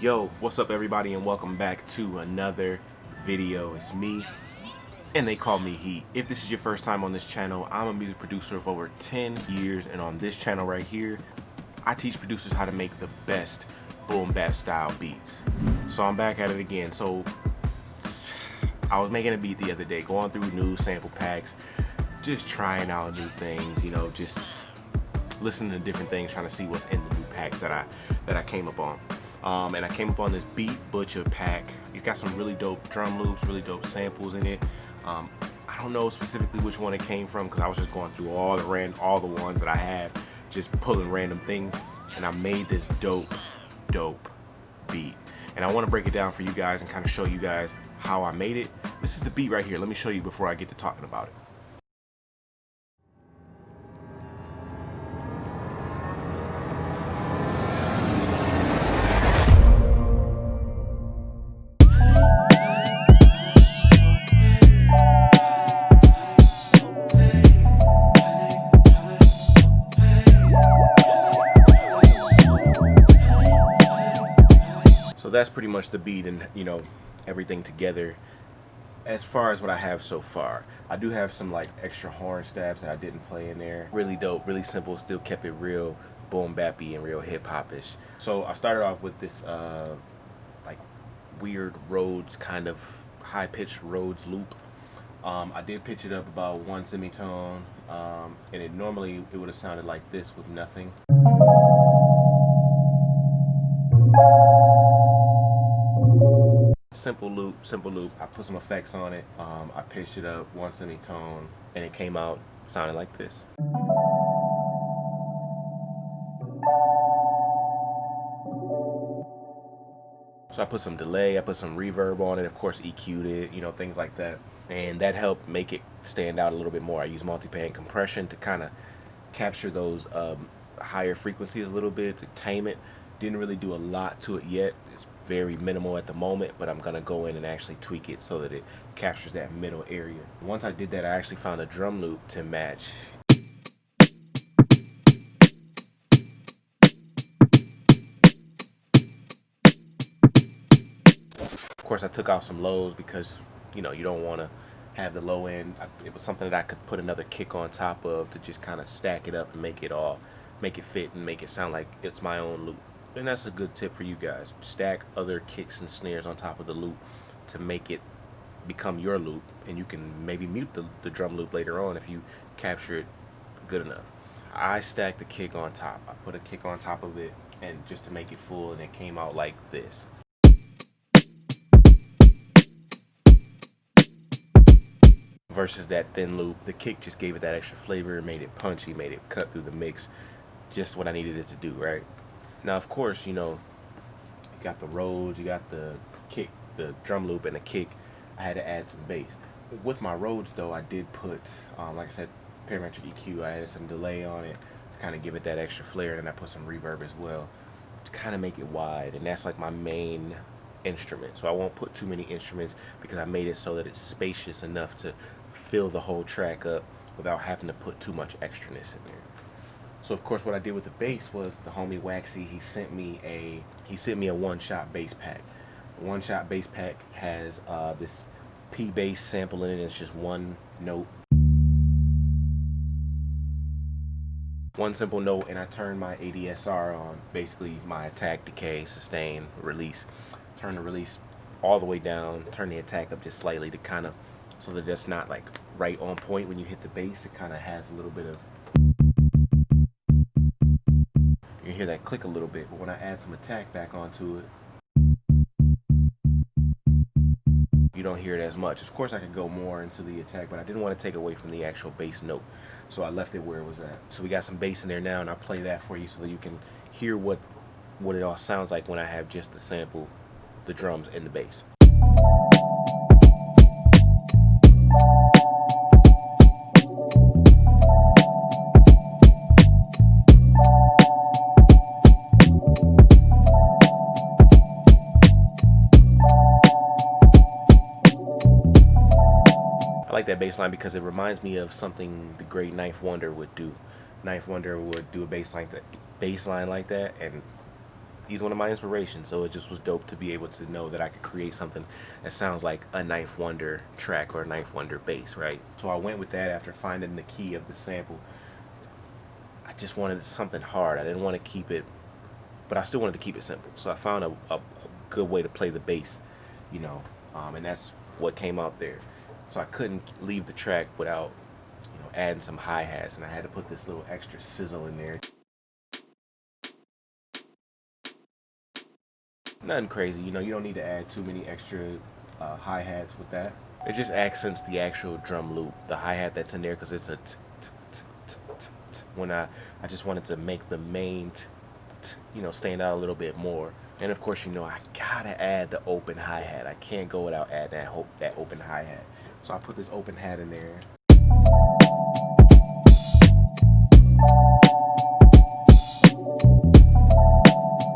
Yo, what's up everybody and welcome back to another video. It's me and they call me Heat. If this is your first time on this channel, I'm a music producer of over 10 years, and on this channel right here, I teach producers how to make the best boom bap style beats. So I'm back at it again. So I was making a beat the other day, going through new sample packs, just trying out new things, you know, just listening to different things, trying to see what's in the new packs that I came up on. And I came up on this Beat Butcher pack. He's got some really dope drum loops, really dope samples in it. I don't know specifically which one it came from because I was just going through all the ones that I have, just pulling random things, and I made this dope beat. And I want to break it down for you guys and kind of show you guys how I made it. This is the beat right here. Let me show you before I get to talking about it. So that's pretty much the beat and, you know, everything together as far as what I have so far. I do have some like extra horn stabs that I didn't play in there. Really dope, really simple, still kept it real boom bappy and real hip hop-ish. So I started off with this like weird Rhodes, kind of high-pitched Rhodes loop. I did pitch it up about one semitone, and it normally would have sounded like this with nothing. Simple loop. I put some effects on it. I pitched it up one semitone, and it came out sounding like this. So I put some delay, I put some reverb on it, of course EQ'd it, you know, things like that. And that helped make it stand out a little bit more. I use multi-band compression to kind of capture those higher frequencies a little bit, to tame it. Didn't really do a lot to it yet. It's very minimal at the moment, but I'm gonna go in and actually tweak it so that it captures that middle area. Once I did that, I actually found a drum loop to match. Of course, I took out some lows because, you know, you don't want to have the low end. It was something that I could put another kick on top of to just kind of stack it up and make it fit and make it sound like it's my own loop. And that's a good tip for you guys. Stack other kicks and snares on top of the loop to make it become your loop, and you can maybe mute the drum loop later on if you capture it good enough. I stacked the kick on top. I put a kick on top of it, and just to make it full, and it came out like this. Versus that thin loop, the kick just gave it that extra flavor, made it punchy, made it cut through the mix, just what I needed it to do, right? Now, of course, you know, you got the Rhodes, you got the kick, the drum loop and the kick. I had to add some bass. With my Rhodes, though, I did put, like I said, parametric EQ. I added some delay on it to kind of give it that extra flair, and I put some reverb as well to kind of make it wide, and that's like my main instrument. So I won't put too many instruments because I made it so that it's spacious enough to fill the whole track up without having to put too much extraness in there. So of course what I did with the bass was the homie Waxy, he sent me a one-shot bass pack. The one-shot bass pack has this P bass sample in it. It's just one note, one simple note, and I turned my ADSR on, basically my attack, decay, sustain, release. Turn the release all the way down, turn the attack up just slightly to kind of, so that that's not like right on point when you hit the bass. It kind of has a little bit of, you can hear that click a little bit, but when I add some attack back onto it, you don't hear it as much. Of course I could go more into the attack, but I didn't want to take away from the actual bass note, so I left it where it was at. So we got some bass in there now, and I'll play that for you so that you can hear what it all sounds like when I have just the sample, the drums, and the bass. I like that bass line because it reminds me of something the great Ninth Wonder would do. Ninth Wonder would do a bass line like that, and he's one of my inspirations, so it just was dope to be able to know that I could create something that sounds like a Ninth Wonder track or a Ninth Wonder bass, right? So I went with that after finding the key of the sample. I just wanted something hard. I didn't want to keep it, but I still wanted to keep it simple. So I found a good way to play the bass, you know, and that's what came out there. So I couldn't leave the track without, you know, adding some hi-hats, and I had to put this little extra sizzle in there. Nothing crazy, you know, you don't need to add too many extra hi-hats with that. It just accents the actual drum loop, the hi-hat that's in there, because it's a when I just wanted to make the main you know, stand out a little bit more. And of course, you know, I gotta add the open hi-hat. I can't go without adding that open hi-hat. So I put this open hat in there.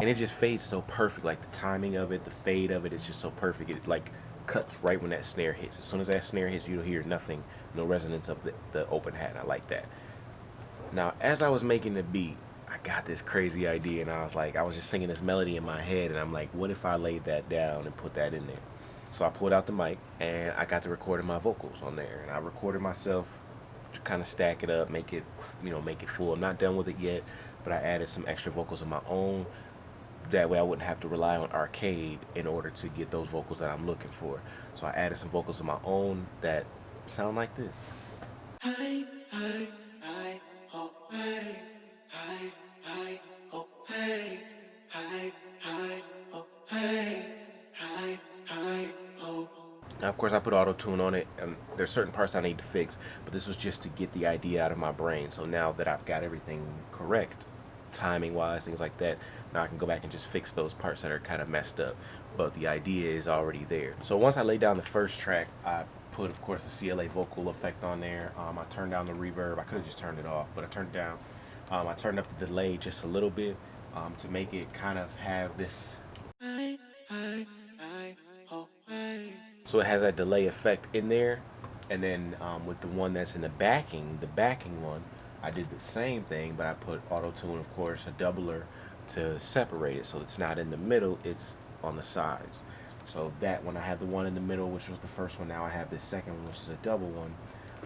And it just fades so perfect, like the timing of it, the fade of it is just so perfect. It like cuts right when that snare hits. As soon as that snare hits, you'll hear nothing, no resonance of the open hat. I like that. Now, as I was making the beat, I got this crazy idea, and I was just singing this melody in my head, and I'm like, what if I laid that down and put that in there? So I pulled out the mic, and I got to recording my vocals on there, and I recorded myself to kind of stack it up, make it, you know, make it full. I'm not done with it yet, but I added some extra vocals of my own. That way I wouldn't have to rely on Arcade in order to get those vocals that I'm looking for. So I added some vocals of my own that sound like this. Hi, hi, hi, oh, hi, hi, hi, oh, hi, hi, hi, oh, hi, hi, hi, oh. Now, of course, I put auto-tune on it, and there's certain parts I need to fix, but this was just to get the idea out of my brain. So now that I've got everything correct, timing-wise, things like that, now I can go back and just fix those parts that are kind of messed up, but the idea is already there. So once I laid down the first track, I put, of course, the CLA vocal effect on there. I turned down the reverb. I could have just turned it off, but I turned it down. I turned up the delay just a little bit to make it kind of have this. So it has that delay effect in there. And then with the one that's in the backing one, I did the same thing, but I put auto-tune, of course, a doubler to separate it. So it's not in the middle, it's on the sides. So that when I have the one in the middle, which was the first one, now I have this second one, which is a double one.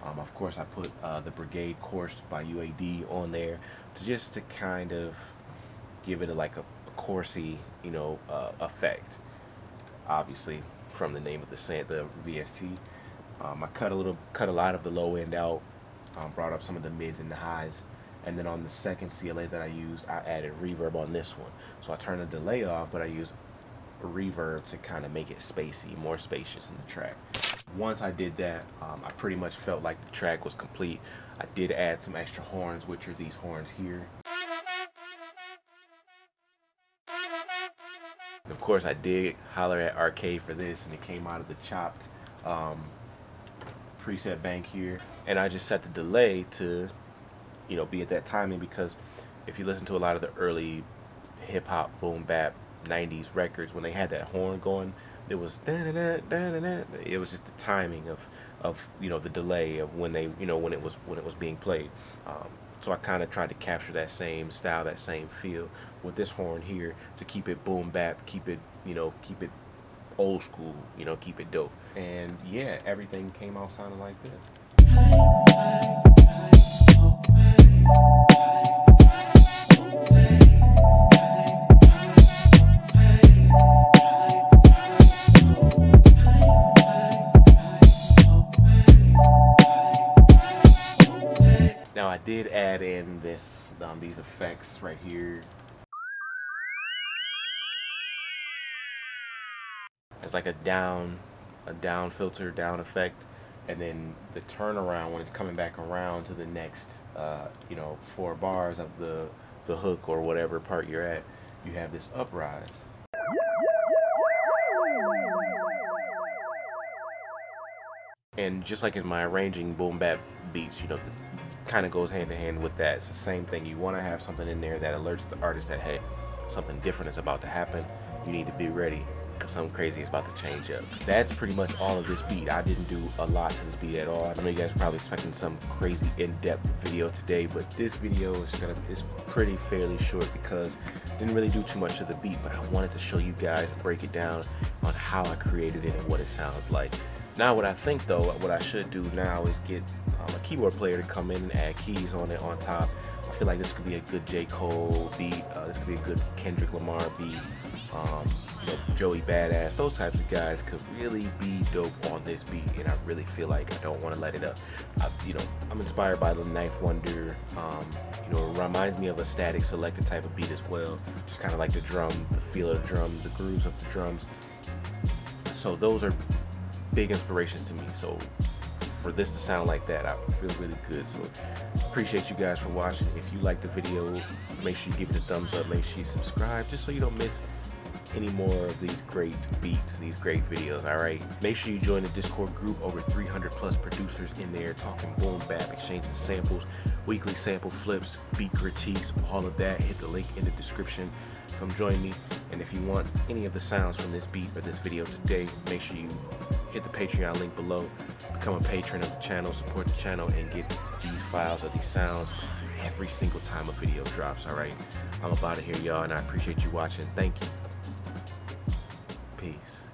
Of course, I put the Brigade Course by UAD on there to kind of give it like a coursey, you know, effect. Obviously, from the name of the VST. I cut a lot of the low end out, brought up some of the mids and the highs, and then on the second CLA that I used, I added reverb on this one. So I turned the delay off, but I used a reverb to kind of make it spacey, more spacious in the track. Once I did that, I pretty much felt like the track was complete. I did add some extra horns, which are these horns here. And of course, I did holler at Arcade for this, and it came out of the chopped preset bank here. And I just set the delay to, you know, be at that timing, because if you listen to a lot of the early hip-hop boom bap 90s records, when they had that horn going, it was da-da-da, da-da-da. It was just the timing of you know, the delay of when they, you know, when it was being played. So I kind of tried to capture that same style, that same feel with this horn here, to keep it boom bap, keep it, you know, keep it old school, you know, keep it dope. And yeah, everything came out sounding like this. Now I did add in this these effects right here. It's like a down filter, down effect, and then the turnaround when it's coming back around to the next you know, 4 bars of the hook or whatever part you're at, you have this uprise. And just like in my arranging boom bap beats, you know, it kind of goes hand in hand with that. It's the same thing. You want to have something in there that alerts the artist that, hey, something different is about to happen. You need to be ready. because something crazy is about to change up. That's pretty much all of this beat. I didn't do a lot to this beat at all. I know you guys are probably expecting some crazy in-depth video today, but this video is pretty fairly short because I didn't really do too much to the beat, but I wanted to show you guys, break it down on how I created it and what it sounds like. Now what I think though, what I should do now is get a keyboard player to come in and add keys on it on top. I feel like this could be a good J. Cole beat, this could be a good Kendrick Lamar beat, you know, Joey Badass. Those types of guys could really be dope on this beat, and I really feel like I don't want to let it up. You know, I'm inspired by the Ninth Wonder. You know, it reminds me of a Static Selected type of beat as well. It's kind of like the drum, the feel of the drum, the grooves of the drums. So those are big inspirations to me. So for this to sound like that, I feel really good. So appreciate you guys for watching. If you like the video, make sure you give it a thumbs up, make sure you subscribe, just so you don't miss any more of these great beats, these great videos. All right, make sure you join the Discord group. Over 300 plus producers in there talking boom bap, exchanging samples, weekly sample flips, beat critiques, all of that. Hit the link in the description, come join me. And if you want any of the sounds from this beat or this video today, make sure you hit the Patreon link below, become a patron of the channel, support the channel, and get these files or these sounds every single time a video drops. All right, I'm about to hear y'all, and I appreciate you watching. Thank you. Peace.